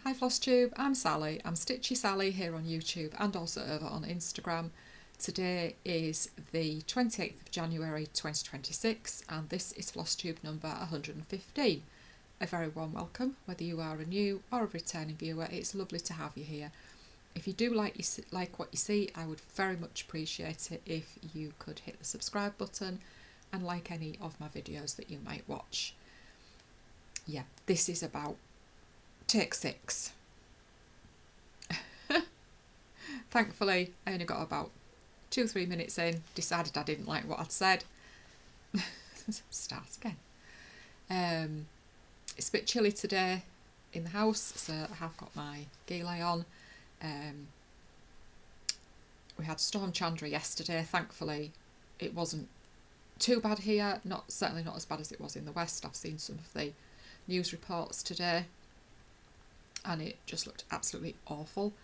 Hi Flosstube, I'm Sally. I'm StitchySally here on YouTube and also over on Instagram. Today is the 28th of January 2026 and this is Flosstube number 115. A very warm welcome, whether you are a new or a returning viewer. It's lovely to have you here. If you do like what you see, I would very much appreciate it if you could hit the subscribe button and like any of my videos that you might watch. Yeah, this is about Take 6. Thankfully, I only got about 2-3 minutes in, decided I didn't like what I'd said. Start again. It's a bit chilly today in the house, so I have got my gilet on. We had Storm Chandra yesterday. Thankfully, it wasn't too bad here. Certainly not as bad as it was in the west. I've seen some of the news reports today, and it just looked absolutely awful.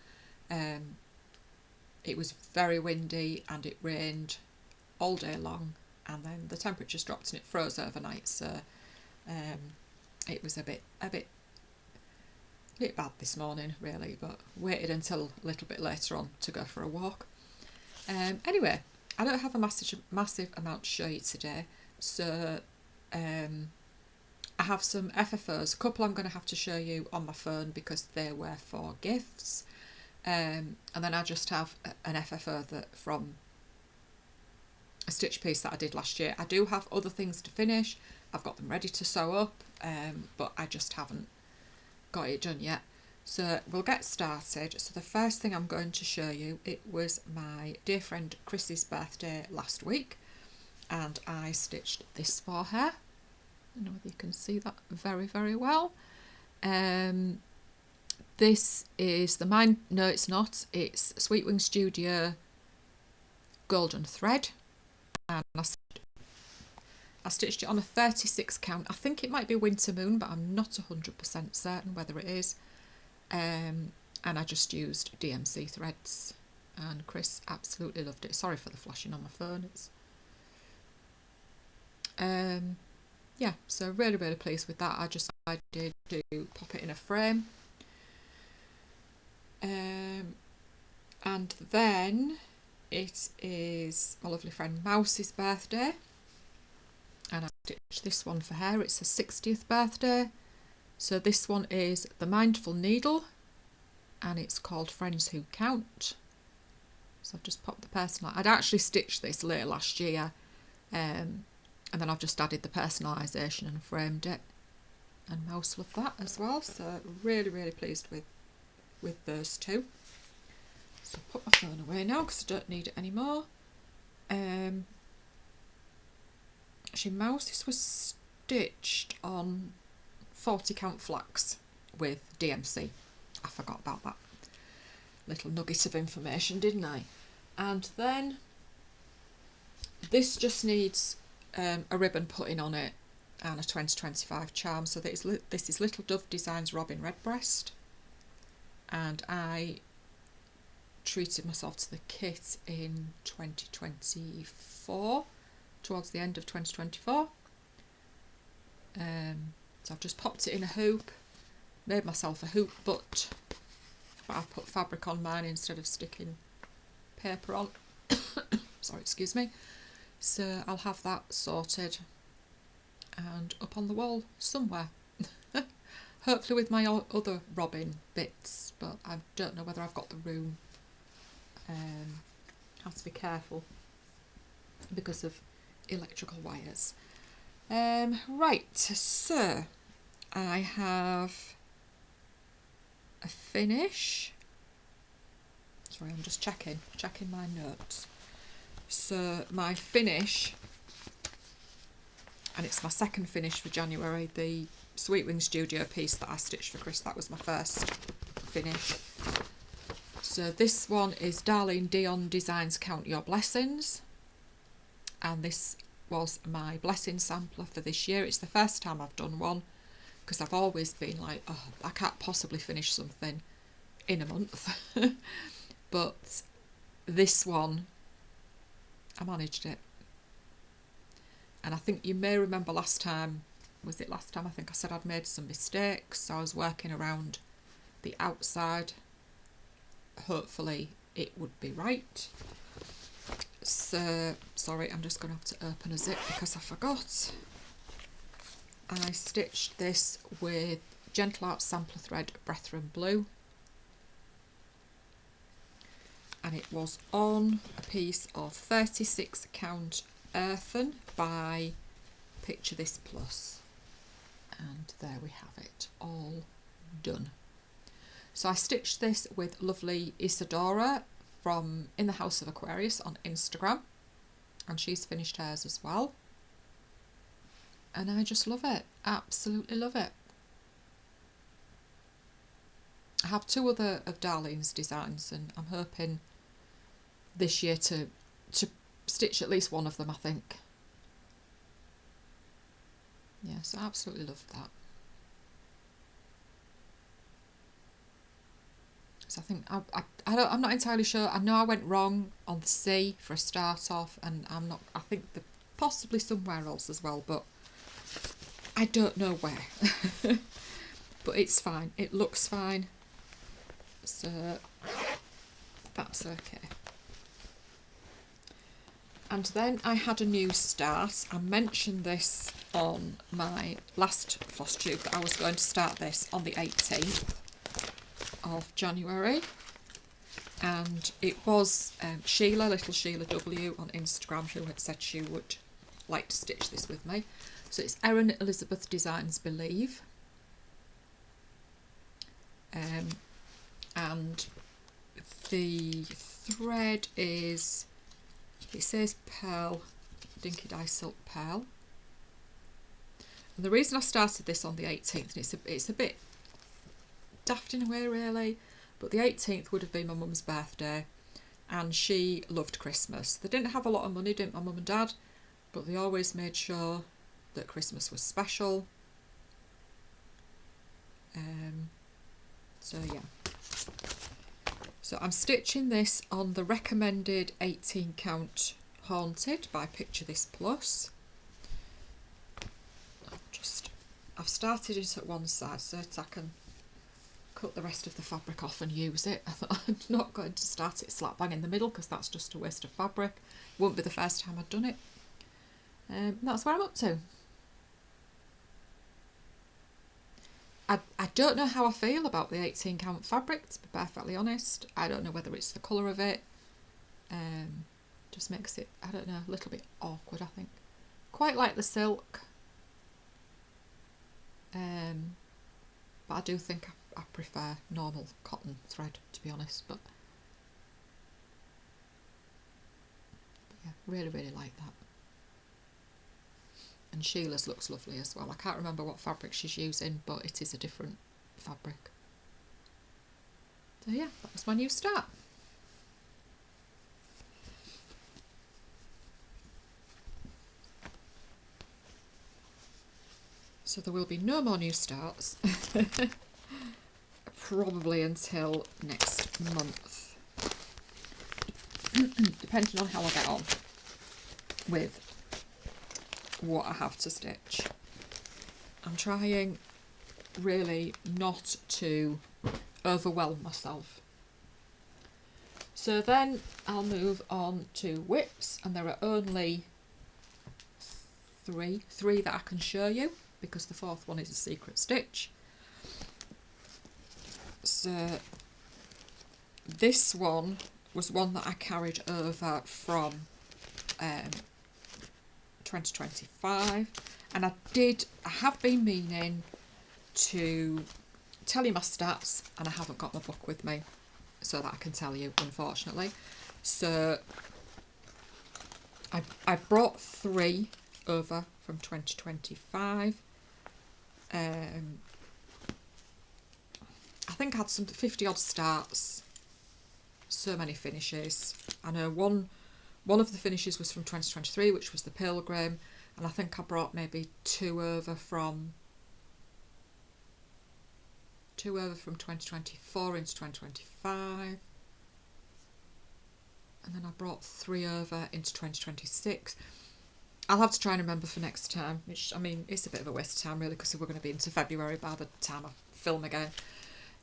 It was very windy and it rained all day long, and then the temperatures dropped and it froze overnight, so it was a bit bad this morning really, but waited until a little bit later on to go for a walk. Anyway, I don't have a massive amount to show you today, so I have some FFOs, a couple I'm going to have to show you on my phone because they were for gifts, and then I just have an FFO from a stitch piece that I did last year. I do have other things to finish. I've got them ready to sew up, but I just haven't got it done yet. So we'll get started. So the first thing I'm going to show you, it was my dear friend Chris's birthday last week, and I stitched this for her. I don't know whether you can see that very, very well. This is the no it's not, it's Sweet Wing Studio Golden Thread, and I stitched it on a 36 count. I think it might be Winter Moon, but I'm not 100% certain whether it is. And I just used DMC threads, and Chris absolutely loved it. Sorry for the flashing on my phone. It's yeah, so really pleased with that. I just decided to pop it in a frame. And then it is my lovely friend Mouse's birthday, and I stitched this one for her. It's her 60th birthday. So this one is the Mindful Needle, and it's called Friends Who Count. So I've just popped the personal. I'd actually stitched this late last year, and then I've just added the personalisation and framed it, and Mouse loved that as well. So really pleased with those two. So I'll put my phone away now because I don't need it anymore. Actually, Mouse, this was stitched on 40 count flax with DMC. I forgot about that little nugget of information, didn't I? And then this just needs a ribbon putting on it and a 2025 charm. So this is Little Dove Designs Robin Redbreast, and I treated myself to the kit in 2024, towards the end of 2024. So I've just popped it in a hoop, made myself a hoop butt, but I put fabric on mine instead of sticking paper on. Sorry, excuse me. So I'll have that sorted and up on the wall somewhere. Hopefully with my other robin bits, but I don't know whether I've got the room. Have to be careful because of electrical wires. Right, so I have a finish. Sorry, I'm just checking my notes. So my finish, and it's my second finish for January, the Sweet Wing Studio piece that I stitched for Chris. That was my first finish. So this one is Darlene Deon Designs Count Your Blessings, and this was my blessing sampler for this year. It's the first time I've done one because I've always been like, oh, I can't possibly finish something in a month. But this one, I managed it. And I think you may remember last time, I think I said I'd made some mistakes, so I was working around the outside, hopefully it would be right. So, sorry, I'm just going to have to open a zip because I forgot. I stitched this with Gentle Art Sampler Thread Brethren Blue. And it was on a piece of 36 count earthen by Picture This Plus. And there we have it, all done. So I stitched this with lovely Isadora from In the House of Aquarius on Instagram, and she's finished hers as well. And I just love it, absolutely love it. I have two other of Darlene's designs, and I'm hoping this year to stitch at least one of them, I think. Yes, I absolutely love that. So I think I'm not entirely sure. I know I went wrong on the C for a start off, and I think possibly somewhere else as well, but I don't know where. But it's fine. It looks fine. So that's okay. And then I had a new start. I mentioned this on my last floss tube that I was going to start this on the 18th of January, and it was Sheila, little Sheila W on Instagram, who had said she would like to stitch this with me. So it's Erin Elizabeth Designs Believe, and the thread is, it says Pearl, Dinky Dye Silk Pearl. And the reason I started this on the 18th, and it's a bit daft in a way really, but the 18th would have been my mum's birthday, and she loved Christmas. They didn't have a lot of money, didn't my mum and dad, but they always made sure that Christmas was special. So yeah, so I'm stitching this on the recommended 18 count Haunted by Picture This Plus. I've started it at one side so that I can cut the rest of the fabric off and use it. I thought I'm not going to start it slap bang in the middle because that's just a waste of fabric. It won't be the first time I've done it. That's where I'm up to. I don't know how I feel about the 18 count fabric, to be perfectly honest. I don't know whether it's the colour of it. Just makes it, I don't know, a little bit awkward, I think. Quite like the silk. But I do think I prefer normal cotton thread, to be honest. But yeah, really, really like that. And Sheila's looks lovely as well. I can't remember what fabric she's using, but it is a different fabric. So yeah, that was my new start. So there will be no more new starts, probably until next month, depending on how I get on with what I have to stitch. I'm trying really not to overwhelm myself. So then I'll move on to whips, and there are only three that I can show you, because the fourth one is a secret stitch. So this one was one that I carried over from 2025, and I have been meaning to tell you my stats, and I haven't got my book with me so that I can tell you, unfortunately. So I brought 3 over from 2025. I think I had some 50 odd starts, so many finishes. I know one of the finishes was from 2023, which was the Pilgrim, and I think I brought maybe 2 over from 2024 into 2025, and then I brought 3 over into 2026. I'll have to try and remember for next time, which, I mean, it's a bit of a waste of time really, because we're going to be into February by the time I film again.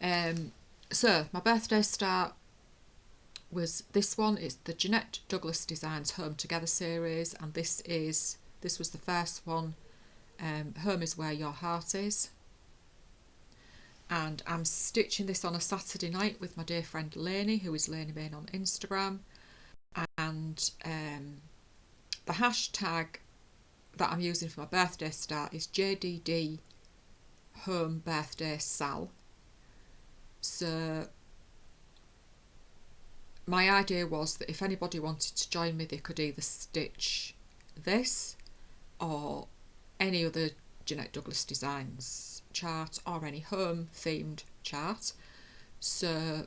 So my birthday start was this one. It's the Jeannette Douglas Designs Home Together series, and this was the first one. Home is where your heart is. And I'm stitching this on a Saturday night with my dear friend Lainey, who is Lainey Main on Instagram. And the hashtag that I'm using for my birthday start is JDD Home Birthday Sal. So my idea was that if anybody wanted to join me, they could either stitch this or any other Jeannette Douglas Designs chart or any home themed chart. So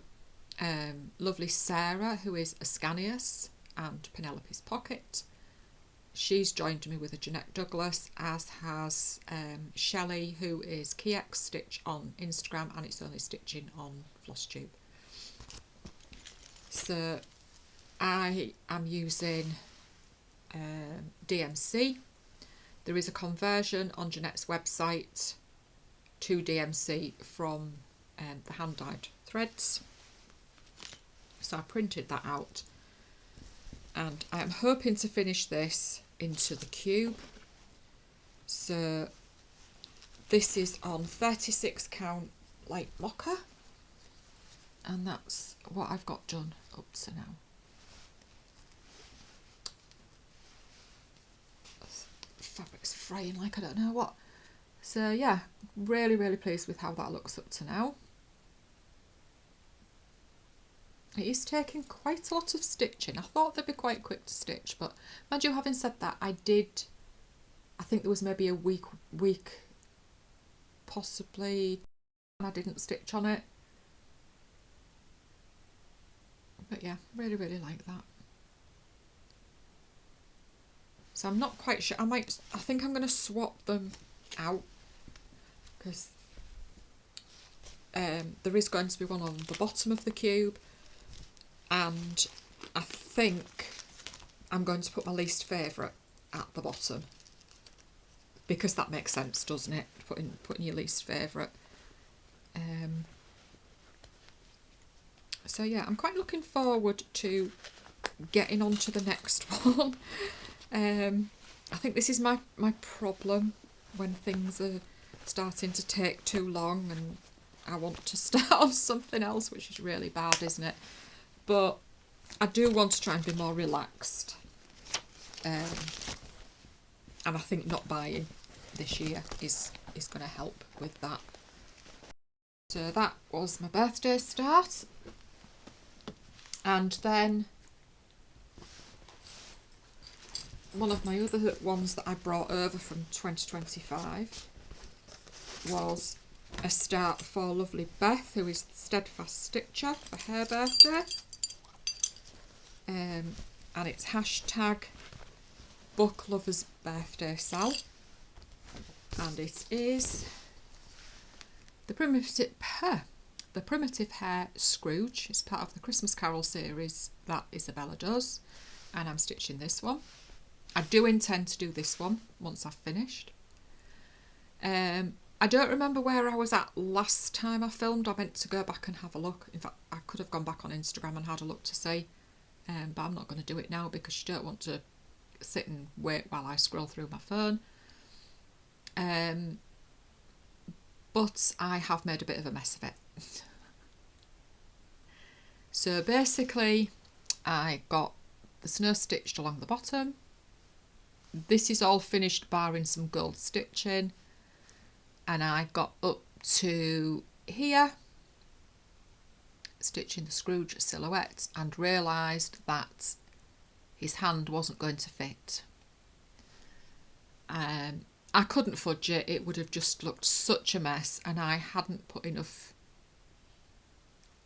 lovely Sarah, who is Ascanius and Penelope's Pocket, she's joined me with a Jeannette Douglas, as has Shelley, who is KeyX Stitch on Instagram, and it's only stitching on Flosstube. So I am using DMC. There is a conversion on Jeanette's website to DMC from the hand-dyed threads. So I printed that out, and I am hoping to finish this into the cube. So this is on 36 count light mocha, and that's what I've got done up to now. Fabric's fraying like I don't know what. So yeah, really pleased with how that looks up to now. It is taking quite a lot of stitching. I thought they'd be quite quick to stitch, but mind you, having said that, I think there was maybe a week possibly, and I didn't stitch on it. But yeah, really like that. So I'm not quite sure. I think I'm going to swap them out, because there is going to be one on the bottom of the cube, and I think I'm going to put my least favourite at the bottom, because that makes sense, doesn't it? Putting your least favourite. So yeah, I'm quite looking forward to getting on to the next one. I think this is my problem when things are starting to take too long and I want to start on something else, which is really bad, isn't it? But I do want to try and be more relaxed, and I think not buying this year is going to help with that. So that was my birthday start, and then one of my other ones that I brought over from 2025 was a start for lovely Beth, who is Steadfast Stitcher, for her birthday. And it's hashtag Book Lovers Birthday Sal. And it is the Primitive Hare Scrooge. It's part of the Christmas Carol series that Isabella does. And I'm stitching this one. I do intend to do this one once I've finished. I don't remember where I was at last time I filmed. I meant to go back and have a look. In fact, I could have gone back on Instagram and had a look to see. But I'm not going to do it now, because you don't want to sit and wait while I scroll through my phone. But I have made a bit of a mess of it. So basically, I got the snow stitched along the bottom. This is all finished barring some gold stitching, and I got up to here stitching the Scrooge silhouette and realised that his hand wasn't going to fit. I couldn't fudge it. It would have just looked such a mess, and I hadn't put enough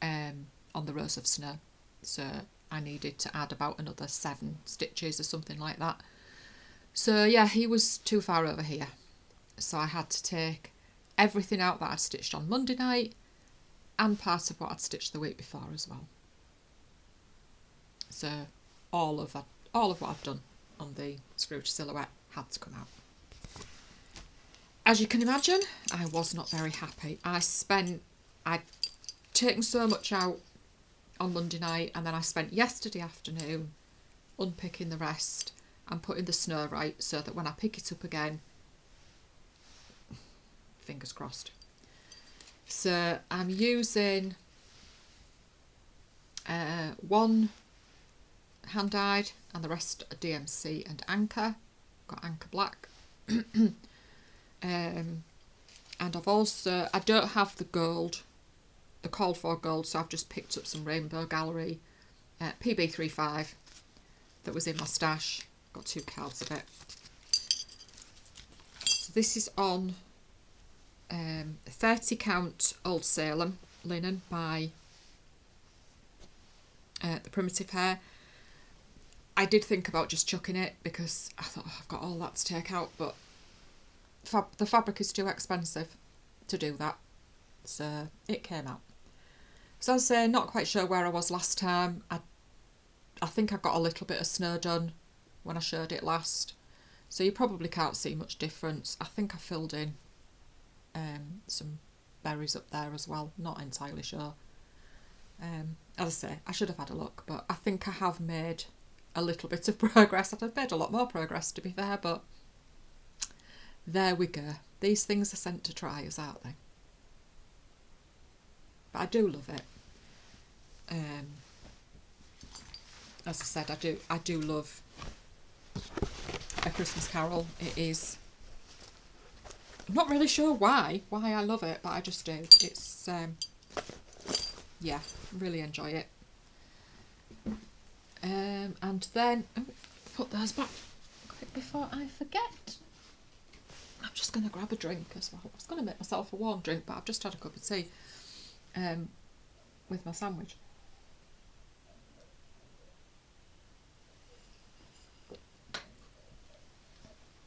on the rows of snow, so I needed to add about another 7 stitches or something like that. So yeah, he was too far over here, so I had to take everything out that I stitched on Monday night and part of what I'd stitched the week before as well. So all of what I've done on the Scrooge silhouette had to come out. As you can imagine, I was not very happy. I taken so much out on Monday night, and then I spent yesterday afternoon unpicking the rest and putting the snow right so that when I pick it up again, fingers crossed. So I'm using one hand-dyed and the rest are DMC and Anchor. Got Anchor Black. And I've also, I don't have the gold, the called for gold, so I've just picked up some Rainbow Gallery PB35 that was in my stash. Got 2 cards of it. So this is on 30 count Old Salem linen by the Primitive Hare. I did think about just chucking it because I thought, oh, I've got all that to take out, but the fabric is too expensive to do that, so it came out. So I say, not quite sure where I was last time. I think I got a little bit of snow done when I showed it last, so you probably can't see much difference. I think I filled in some berries up there as well, not entirely sure. As I say, I should have had a look, but I think I have made a little bit of progress. I've made a lot more progress, to be fair, but there we go. These things are sent to triers, aren't they? But I do love it. As I said, I do love A Christmas Carol. It is, I'm not really sure why I love it, but I just do. It's yeah, really enjoy it. And then put those back quick before I forget. I'm just going to grab a drink as well. I was going to make myself a warm drink, but I've just had a cup of tea with my sandwich.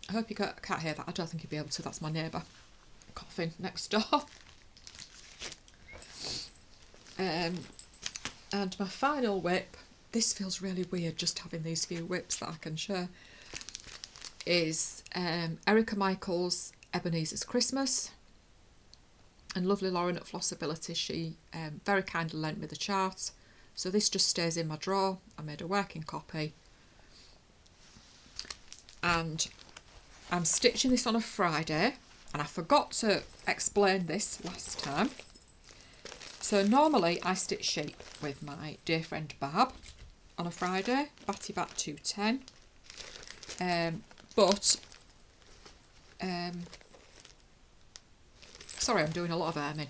I hope you can't hear that. I don't think you'll be able to. That's my neighbour coughing next door. And my final whip, this feels really weird just having these few whips that I can share, is Erica Michael's Ebenezer's Christmas. And lovely Lauren at Flossability, she very kindly lent me the chart. So this just stays in my drawer. I made a working copy. And I'm stitching this on a Friday, and I forgot to explain this last time. So normally I stitch sheep with my dear friend Barb on a Friday, Batty Bat 210. Sorry, I'm doing a lot of aiming.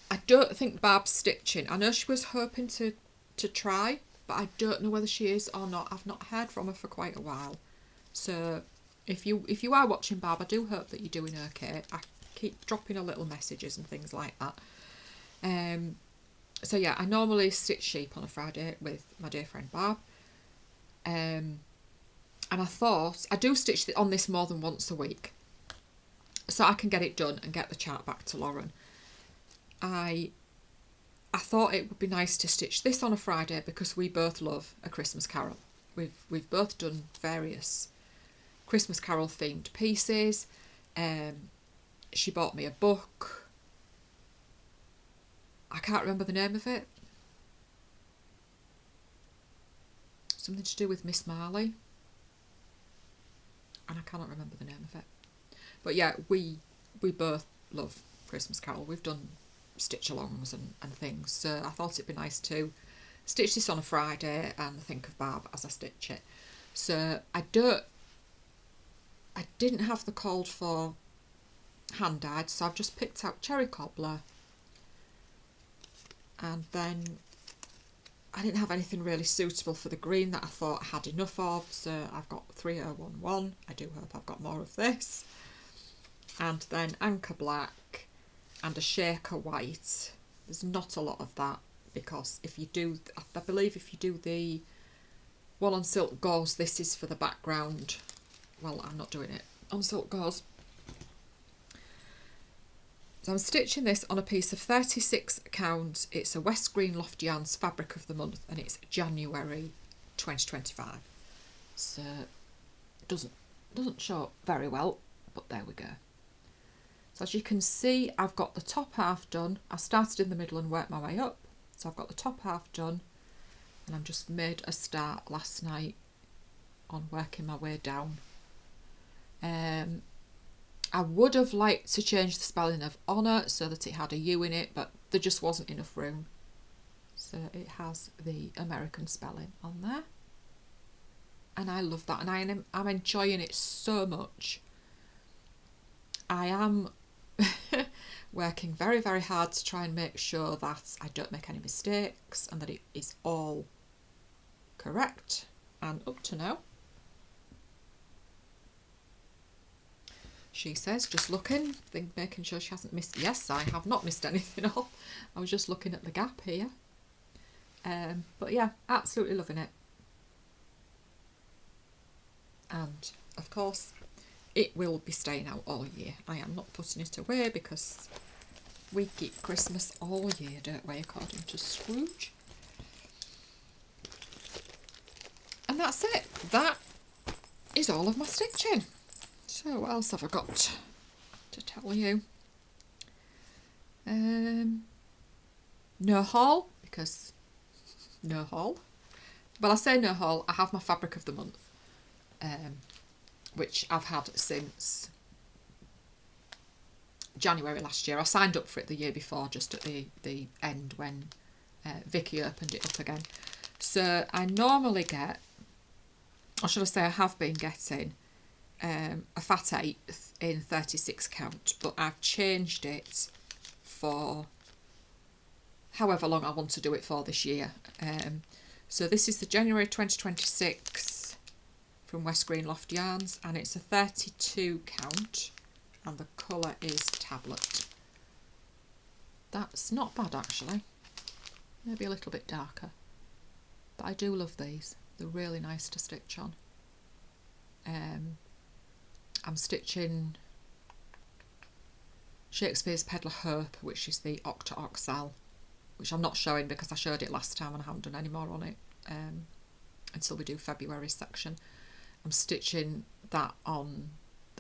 I don't think Barb's stitching. I know she was hoping to try, but I don't know whether she is or not. I've not heard from her for quite a while. So if you are watching, Barb, I do hope that you're doing okay. I keep dropping her little messages and things like that. So yeah, I normally stitch sheep on a Friday with my dear friend Barb. And I thought, I do stitch on this more than once a week, so I can get it done and get the chart back to Lauren. I thought it would be nice to stitch this on a Friday because we both love A Christmas Carol. We've both done various Christmas Carol themed pieces. She bought me a book. I can't remember the name of it. Something to do with Miss Marley. And I cannot remember the name of it. But yeah, we both love Christmas Carol. We've done stitch-alongs and things. So I thought it'd be nice to stitch this on a Friday and think of Barb as I stitch it. So I didn't have the called for hand-dyed, so I've just picked out Cherry Cobbler. And then I didn't have anything really suitable for the green that I thought I had enough of, so I've got 3011. I do hope I've got more of this. And then Anchor Black and a Shaker White. There's not a lot of that because if you do, I believe if you do the one on Silk Gauze, this is for the background. Well, I'm not doing it on Silk Gauze. So I'm stitching this on a piece of 36 count. It's a West Green Loft Yarns Fabric of the Month, and it's January 2025. So it doesn't show up very well, but there we go. So as you can see, I've got the top half done. I started in the middle and worked my way up. So I've got the top half done, and I've just made a start last night on working my way down. I would have liked to change the spelling of honour so that it had a U in it, but there just wasn't enough room. So it has the American spelling on there. And I love that, and I'm enjoying it so much. I am working very, very hard to try and make sure that I don't make any mistakes and that it is all correct and up to now. She says, just looking, making sure she hasn't missed. Yes, I have not missed anything off. I was just looking at the gap here. But yeah, absolutely loving it. And of course, it will be staying out all year. I am not putting it away because we keep Christmas all year, don't we, according to Scrooge. And that's it. That is all of my stitching. So what else have I got to tell you? No haul, because no haul. Well, I say no haul, I have my fabric of the month, which I've had since January last year. I signed up for it the year before, just at the end when Vicky opened it up again. So I normally get, or should I say I have been getting, a fat 8th in 36 count, but I've changed it for however long I want to do it for this year. So this is the January 2026 from West Green Loft Yarns, and it's a 32 count, and the colour is tablet. That's not bad actually, maybe a little bit darker, but I do love these. They're really nice to stitch on. I'm stitching Shakespeare's Peddler Hope, which is the Octa Oxal, which I'm not showing because I showed it last time and I haven't done any more on it until we do February section. I'm stitching that on,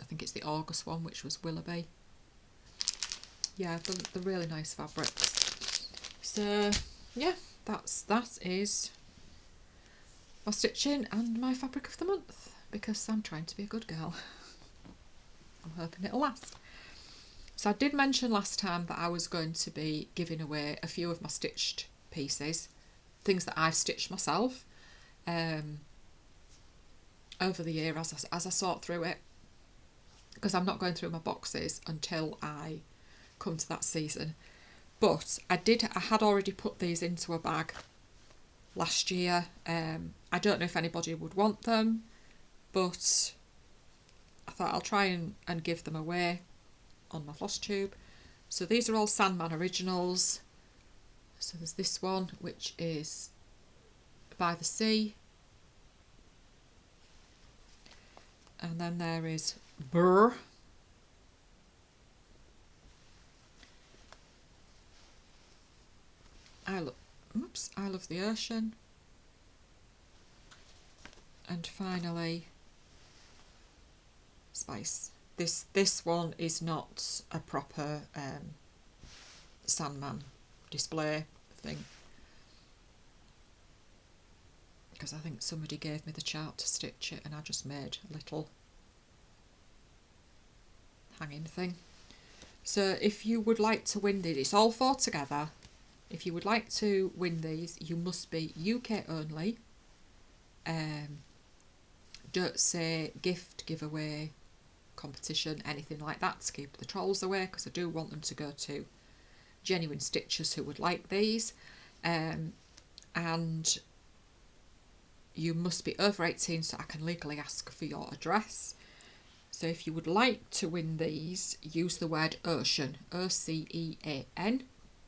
I think it's the August one, which was Willoughby. Yeah, they're really nice fabrics. So yeah, that is my stitching and my fabric of the month, because I'm trying to be a good girl. I'm hoping it'll last. So I did mention last time that I was going to be giving away a few of my stitched pieces, things that I've stitched myself over the year as I sort through it, because I'm not going through my boxes until I come to that season. But I had already put these into a bag last year. I don't know if anybody would want them, but I thought I'll try and give them away on my floss tube. So these are all Sandman originals. So there's this one, which is By the Sea, and then there is Brr, I Love the Ocean, and finally Spice. This one is not a proper Sandman display thing, because I think somebody gave me the chart to stitch it and I just made a little hanging thing. So if you would like to win these, it's all four together. If you would like to win these, you must be UK only. Don't say gift, giveaway, competition, anything like that, to keep the trolls away, because I do want them to go to genuine stitchers who would like these. And you must be over 18 so I can legally ask for your address. So if you would like to win these, use the word ocean, OCEAN,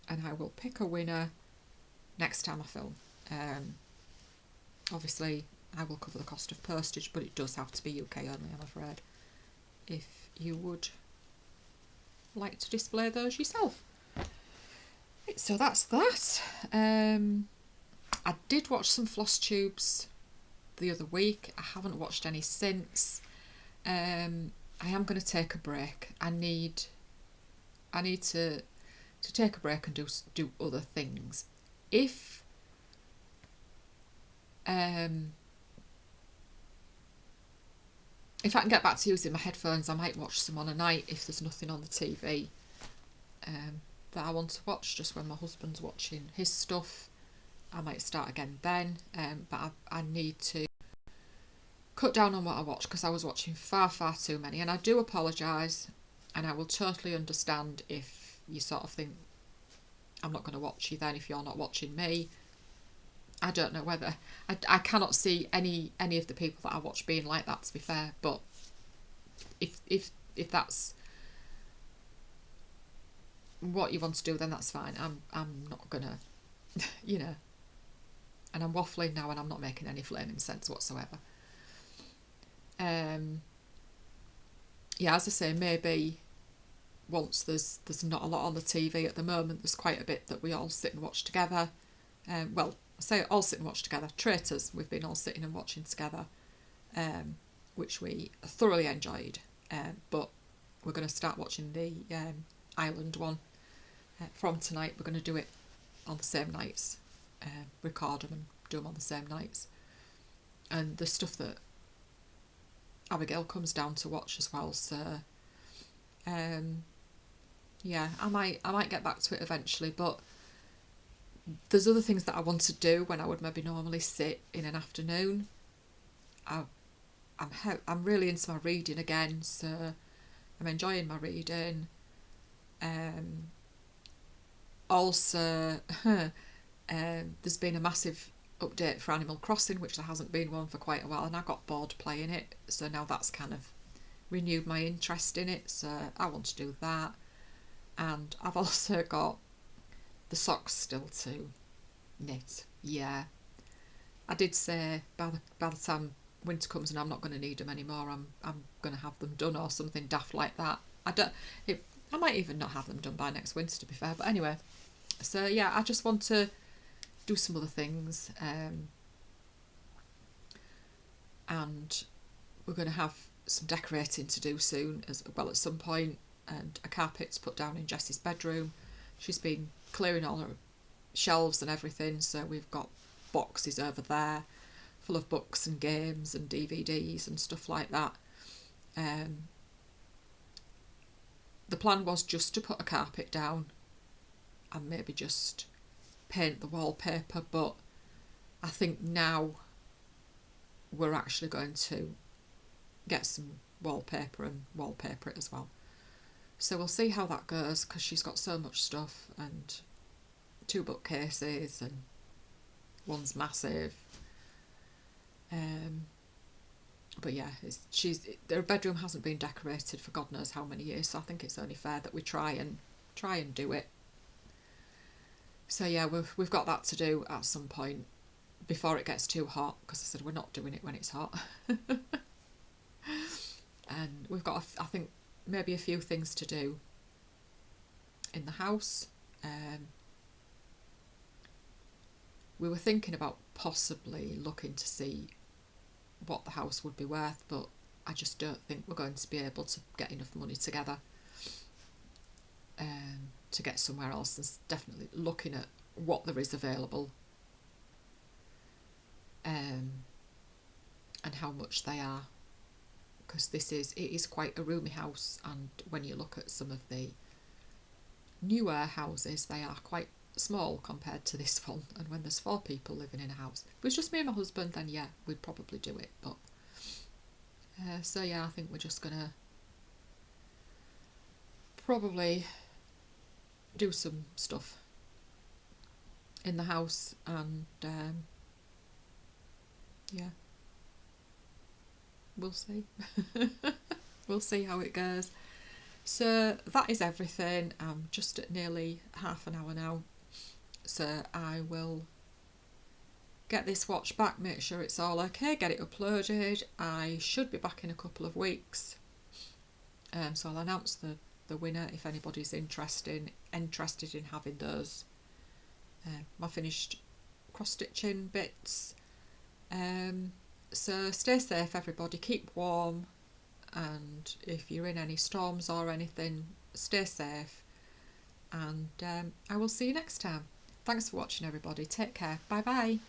and I will pick a winner next time I film. Obviously I will cover the cost of postage, but it does have to be UK only, I'm afraid, if you would like to display those yourself. So that's that. I did watch some Flosstubers the other week. I haven't watched any since. I am going to take a break. I need I need to take a break and do other things. If I can get back to using my headphones, I might watch some on a night if there's nothing on the TV that I want to watch, just when my husband's watching his stuff. I might start again then, but I need to cut down on what I watch, because I was watching far too many, and I do apologise, and I will totally understand if you sort of think I'm not going to watch you then if you're not watching me. I don't know whether I cannot see any of the people that I watch being like that, to be fair, but if that's what you want to do, then that's fine. I'm not gonna you know, and I'm waffling now and I'm not making any flaming sense whatsoever. Yeah, as I say, maybe once there's not a lot on the TV at the moment, there's quite a bit that we all sit and watch together. Well, I say all sit and watch together. Traitors, we've been all sitting and watching together, which we thoroughly enjoyed. But we're going to start watching the Island one from tonight. We're going to do it on the same nights, record them and do them on the same nights. And the stuff that Abigail comes down to watch as well, so yeah, I might get back to it eventually, but there's other things that I want to do when I would maybe normally sit in an afternoon. I'm really into my reading again, so I'm enjoying my reading. Also, there's been a massive update for Animal Crossing, which there hasn't been one for quite a while, and I got bored playing it, so now that's kind of renewed my interest in it, so I want to do that. And I've also got the socks still to knit. Yeah, I did say by the time winter comes and I'm not going to need them anymore, I'm going to have them done or something daft like that. I might even not have them done by next winter, to be fair, but anyway. So yeah, I just want to do some other things, and we're going to have some decorating to do soon as well at some point, and a carpet's put down in Jessie's bedroom. She's been clearing all her shelves and everything, so we've got boxes over there full of books and games and DVDs and stuff like that. The plan was just to put a carpet down and maybe just paint the wallpaper, but I think now we're actually going to get some wallpaper and wallpaper it as well. So we'll see how that goes, because she's got so much stuff, and 2 bookcases, and one's massive. But yeah, their bedroom hasn't been decorated for God knows how many years, so I think it's only fair that we try and do it. So yeah, we've got that to do at some point before it gets too hot, because I said we're not doing it when it's hot. And we've got, I think, maybe a few things to do in the house. We were thinking about possibly looking to see what the house would be worth, but I just don't think we're going to be able to get enough money together to get somewhere else. There's definitely looking at what there is available, and how much they are, because it is quite a roomy house, and when you look at some of the newer houses, they are quite small compared to this one. And when there's 4 people living in a house, if it was just me and my husband, then yeah, we'd probably do it, but so yeah, I think we're just gonna probably do some stuff in the house, and yeah, we'll see. We'll see how it goes. So that is everything. I'm just at nearly half an hour now, so I will get this watch back, make sure it's all okay, get it uploaded. I should be back in a couple of weeks, so I'll announce the winner if anybody's interested in having those my finished cross stitching bits. So stay safe everybody, keep warm, and if you're in any storms or anything, stay safe. and I will see you next time. Thanks for watching, everybody. Take care. Bye bye.